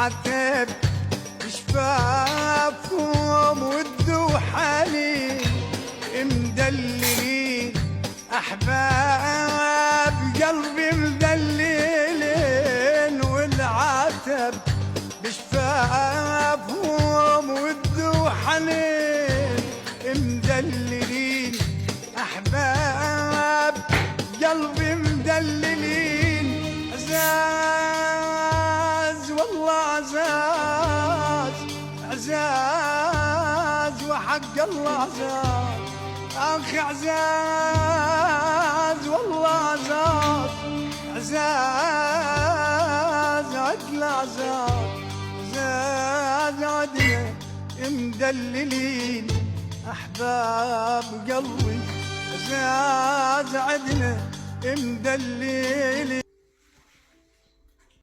والعتاب شفافهم ودوا حالي مدللين أحباب قلبي مدللين والعتاب بشفافهم ودوا حنين مدللين أحباب قلبي مدللين عزاز والله عزاز عزاز وحق الله عزاز أخي عزاز والله عزاز عزاز عدل عزاز عزاز عدل مدللين أحباب قلبي عزاز عدل مدللين